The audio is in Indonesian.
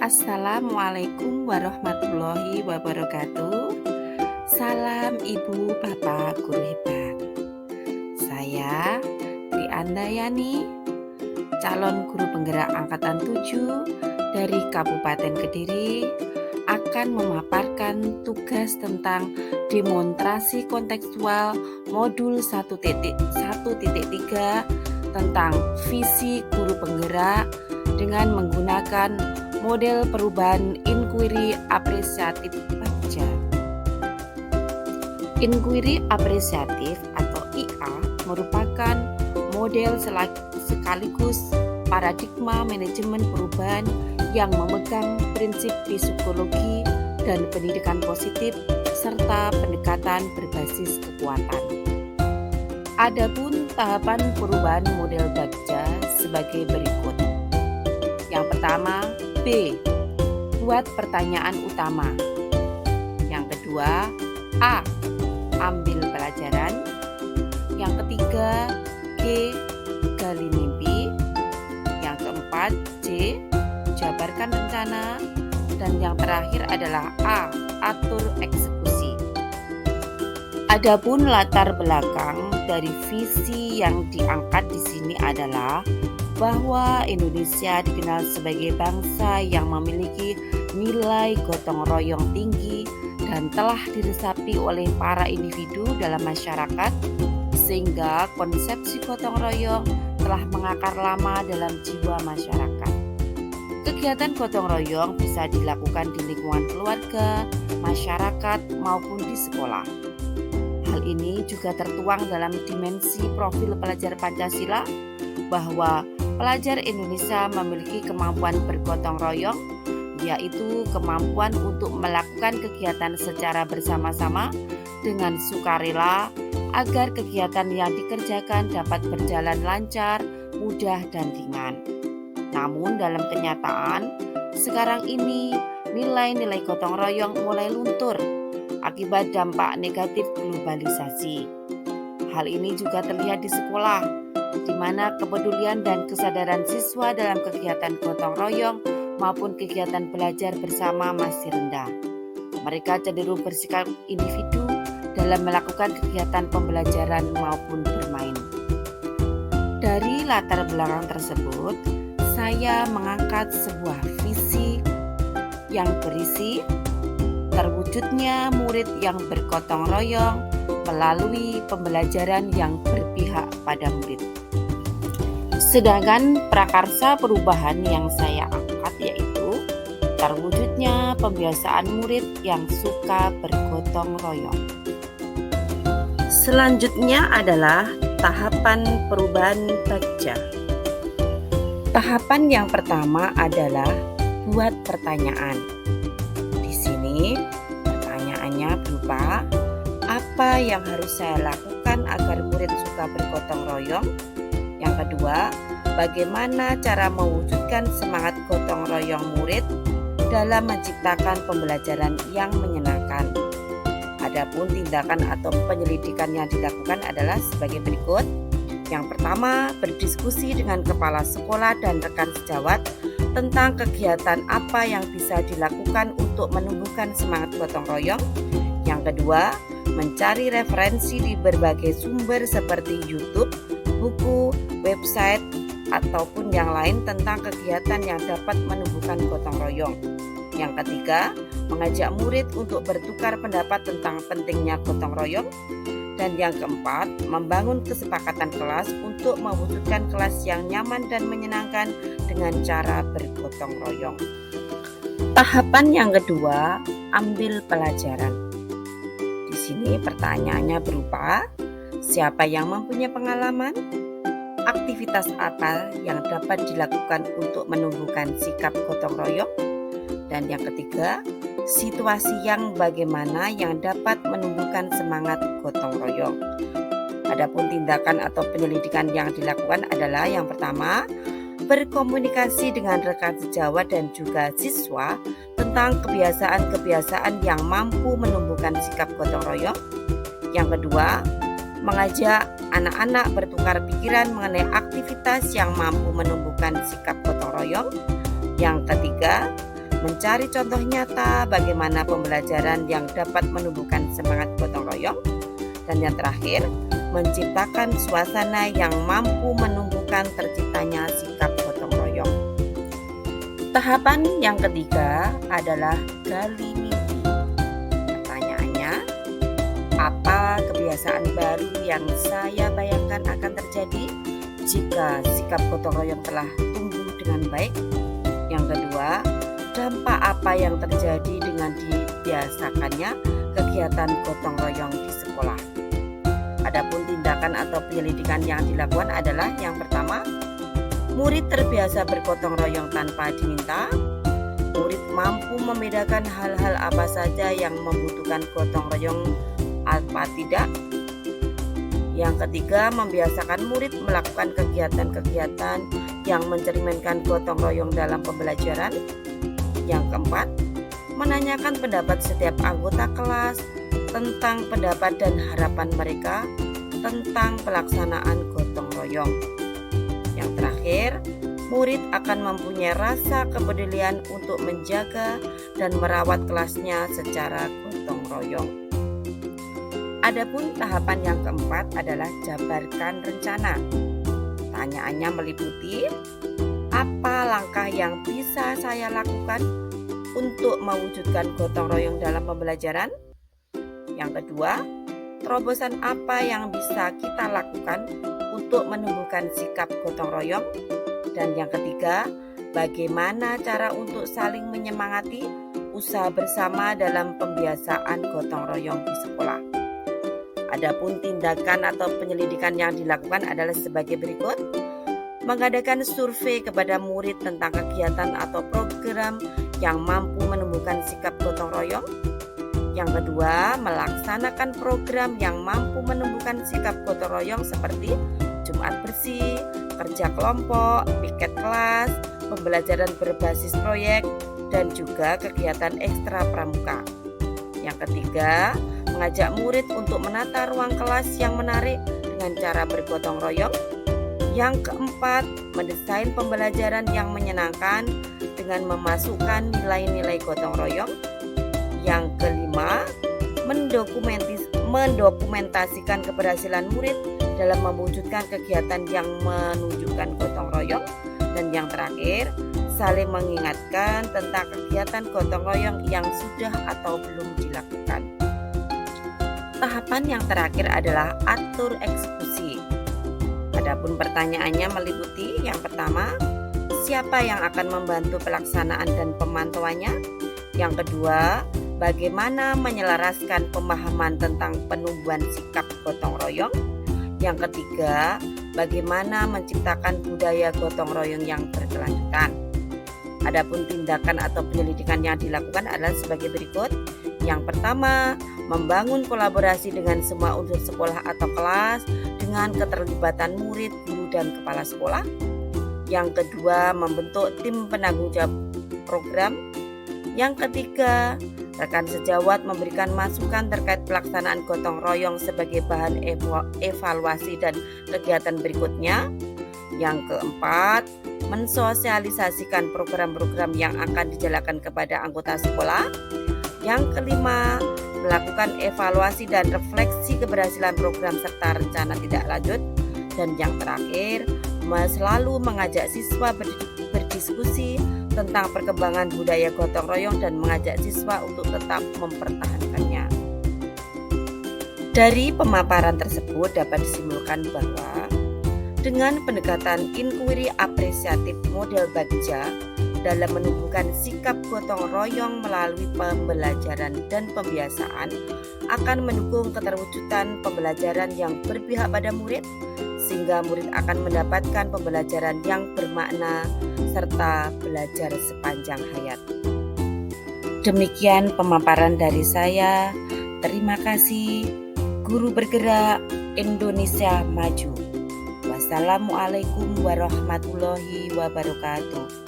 Assalamualaikum warahmatullahi wabarakatuh. Salam ibu, bapak, guru hebat. Saya Tri Andayani, calon guru penggerak angkatan 7 dari Kabupaten Kediri, akan memaparkan tugas tentang demonstrasi kontekstual modul 1.1.3 tentang visi guru penggerak dengan menggunakan model perubahan inquiry apresiatif baca. Inquiry apresiatif atau IA merupakan model sekaligus paradigma manajemen perubahan yang memegang prinsip psikologi dan pendidikan positif serta pendekatan berbasis kekuatan. Adapun tahapan perubahan model baca sebagai berikut. Yang pertama, B. Buat pertanyaan utama. Yang kedua, A. Ambil pelajaran. Yang ketiga, G. Gali mimpi. Yang keempat, C. Jabarkan rencana. Dan yang terakhir adalah A. Atur eksekusi. Adapun latar belakang dari visi yang diangkat di sini adalah bahwa Indonesia dikenal sebagai bangsa yang memiliki nilai gotong royong tinggi dan telah diresapi oleh para individu dalam masyarakat, sehingga konsepsi gotong royong telah mengakar lama dalam jiwa masyarakat. Kegiatan gotong royong bisa dilakukan di lingkungan keluarga, masyarakat, maupun di sekolah. Hal ini juga tertuang dalam dimensi profil pelajar Pancasila bahwa pelajar Indonesia memiliki kemampuan bergotong royong, yaitu kemampuan untuk melakukan kegiatan secara bersama-sama dengan sukarela agar kegiatan yang dikerjakan dapat berjalan lancar, mudah, dan ringan. Namun dalam kenyataan, sekarang ini nilai-nilai gotong royong mulai luntur akibat dampak negatif globalisasi. Hal ini juga terlihat di sekolah, di mana kepedulian dan kesadaran siswa dalam kegiatan gotong royong maupun kegiatan belajar bersama masih rendah. Mereka cenderung bersikap individu dalam melakukan kegiatan pembelajaran maupun bermain. Dari latar belakang tersebut, saya mengangkat sebuah visi yang berisi terwujudnya murid yang bergotong royong melalui pembelajaran yang berpihak pada murid. Sedangkan prakarsa perubahan yang saya angkat yaitu terwujudnya pembiasaan murid yang suka bergotong royong. Selanjutnya adalah tahapan perubahan baca. Tahapan yang pertama adalah buat pertanyaan. Di sini pertanyaannya berupa, apa yang harus saya lakukan agar murid suka bergotong royong? Yang kedua, bagaimana cara mewujudkan semangat gotong royong murid dalam menciptakan pembelajaran yang menyenangkan? Adapun tindakan atau penyelidikan yang dilakukan adalah sebagai berikut. Yang pertama, berdiskusi dengan kepala sekolah dan rekan sejawat tentang kegiatan apa yang bisa dilakukan untuk menumbuhkan semangat gotong royong. Yang kedua, mencari referensi di berbagai sumber seperti YouTube, buku, website, ataupun yang lain tentang kegiatan yang dapat menumbuhkan gotong royong. Yang ketiga, mengajak murid untuk bertukar pendapat tentang pentingnya gotong royong. Dan yang keempat, membangun kesepakatan kelas untuk mewujudkan kelas yang nyaman dan menyenangkan dengan cara bergotong royong. Tahapan yang kedua, ambil pelajaran. Di sini pertanyaannya berupa, siapa yang mempunyai pengalaman? Aktivitas apa yang dapat dilakukan untuk menumbuhkan sikap gotong royong? Dan yang ketiga, situasi yang bagaimana yang dapat menumbuhkan semangat gotong royong. Adapun tindakan atau penyelidikan yang dilakukan adalah yang pertama, berkomunikasi dengan rekan sejawat dan juga siswa tentang kebiasaan-kebiasaan yang mampu menumbuhkan sikap gotong royong. Yang kedua, mengajak anak-anak bertukar pikiran mengenai aktivitas yang mampu menumbuhkan sikap gotong royong. Yang ketiga, mencari contoh nyata bagaimana pembelajaran yang dapat menumbuhkan semangat gotong royong. Dan yang terakhir, menciptakan suasana yang mampu menumbuhkan terciptanya sikap gotong royong. Tahapan yang ketiga adalah gali mimpi. Pertanyaannya, apa kebiasaan baru yang saya bayangkan akan terjadi jika sikap gotong royong telah tumbuh dengan baik? Yang kedua, dampak apa yang terjadi dengan dibiasakannya kegiatan gotong royong di sekolah? Adapun tindakan atau penyelidikan yang dilakukan adalah yang pertama, murid terbiasa bergotong royong tanpa diminta. Murid mampu membedakan hal-hal apa saja yang membutuhkan gotong royong apa tidak. Yang ketiga, membiasakan murid melakukan kegiatan-kegiatan yang mencerminkan gotong royong dalam pembelajaran. Yang keempat, menanyakan pendapat setiap anggota kelas tentang pendapat dan harapan mereka tentang pelaksanaan gotong royong. Yang terakhir, murid akan mempunyai rasa kepedulian untuk menjaga dan merawat kelasnya secara gotong royong. Adapun tahapan yang keempat adalah jabarkan rencana. Pertanyaannya meliputi, apa langkah yang bisa saya lakukan untuk mewujudkan gotong royong dalam pembelajaran? Yang kedua, terobosan apa yang bisa kita lakukan untuk menumbuhkan sikap gotong royong? Dan yang ketiga, bagaimana cara untuk saling menyemangati usaha bersama dalam pembiasaan gotong royong di sekolah? Adapun tindakan atau penyelidikan yang dilakukan adalah sebagai berikut. Mengadakan survei kepada murid tentang kegiatan atau program yang mampu menumbuhkan sikap gotong royong. Yang kedua, melaksanakan program yang mampu menumbuhkan sikap gotong royong seperti Jumat bersih, kerja kelompok, piket kelas, pembelajaran berbasis proyek, dan juga kegiatan ekstra pramuka. Yang ketiga, mengajak murid untuk menata ruang kelas yang menarik dengan cara bergotong royong. Yang keempat, mendesain pembelajaran yang menyenangkan dengan memasukkan nilai-nilai gotong royong. Yang kelima, mendokumentasikan keberhasilan murid dalam mewujudkan kegiatan yang menunjukkan gotong royong. Dan yang terakhir, saling mengingatkan tentang kegiatan gotong royong yang sudah atau belum dilakukan. Tahapan yang terakhir adalah atur eksekusi. Adapun pertanyaannya meliputi yang pertama, siapa yang akan membantu pelaksanaan dan pemantauannya? Yang kedua, bagaimana menyelaraskan pemahaman tentang penumbuhan sikap gotong royong? Yang ketiga, bagaimana menciptakan budaya gotong royong yang berkelanjutan? Adapun tindakan atau penyelidikan yang dilakukan adalah sebagai berikut. Yang pertama, membangun kolaborasi dengan semua unsur sekolah atau kelas dengan keterlibatan murid, guru, dan kepala sekolah. Yang kedua, membentuk tim penanggung jawab program. Yang ketiga, rekan sejawat memberikan masukan terkait pelaksanaan gotong royong sebagai bahan evaluasi dan kegiatan berikutnya. Yang keempat, mensosialisasikan program-program yang akan dijalankan kepada anggota sekolah. Yang kelima, melakukan evaluasi dan refleksi keberhasilan program serta rencana tindak lanjut. Dan yang terakhir, selalu mengajak siswa berdiskusi tentang perkembangan budaya gotong royong dan mengajak siswa untuk tetap mempertahankannya. Dari pemaparan tersebut dapat disimpulkan bahwa dengan pendekatan inquiry apresiatif model Bagja dalam menumbuhkan sikap gotong royong melalui pembelajaran dan pembiasaan akan mendukung keterwujudan pembelajaran yang berpihak pada murid, sehingga murid akan mendapatkan pembelajaran yang bermakna serta belajar sepanjang hayat. Demikian pemaparan dari saya. Terima kasih. Guru bergerak Indonesia maju. Wassalamualaikum warahmatullahi wabarakatuh.